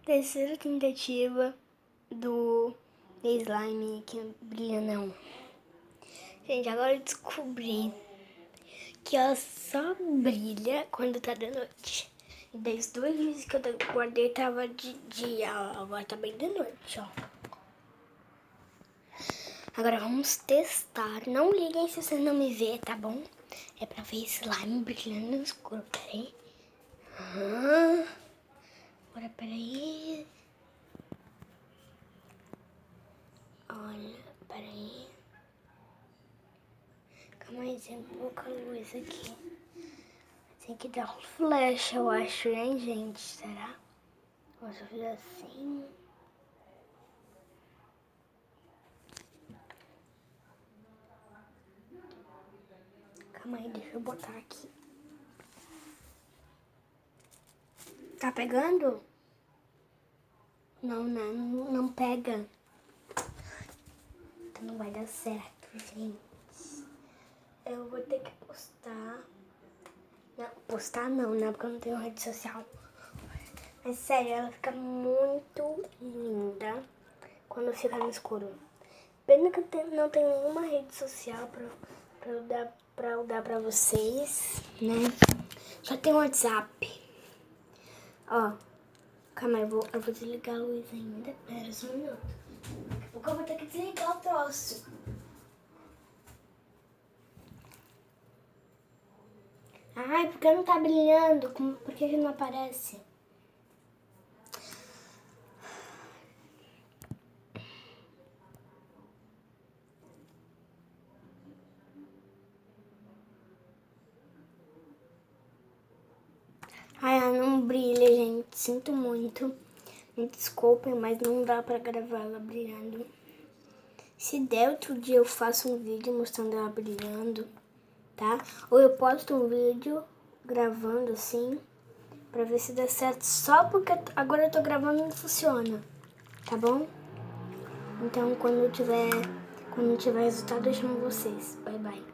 terceira tentativa do slime que brilha não. Gente, agora eu descobri que ela só brilha quando tá de noite. E das 2 vezes que eu guardei tava de dia, ó. Agora tá bem de noite, ó. Agora vamos testar. Não liguem se você não me vê, tá bom? É pra ver slime brilhando no escuro. Peraí. Agora peraí. Olha, peraí. Calma aí, tem pouca luz aqui. Tem que dar um flash, eu acho, hein, gente? Será? Vamos fazer assim. Calma aí, deixa eu botar aqui. Tá pegando? Não, não pega. Então não vai dar certo, gente. Eu vou ter que postar. Não, postar não, né? Porque eu não tenho rede social. Mas sério, ela fica muito linda quando fica no escuro. Pena que eu não tenho nenhuma rede social pra eu dar pra vocês, né? Só tem WhatsApp. Ó, calma aí, eu vou desligar a luz ainda. Pera só um minuto. Daqui a pouco eu vou ter que desligar o troço. Ai, por que não tá brilhando? Por que não aparece? Ai, ela não brilha, gente. Sinto muito. Me desculpem, mas não dá pra gravar ela brilhando. Se der outro dia eu faço um vídeo mostrando ela brilhando, tá? Ou eu posto um vídeo gravando assim, pra ver se dá certo. Só porque agora eu tô gravando e não funciona, tá bom? Então quando tiver resultado eu chamo vocês. Bye, bye.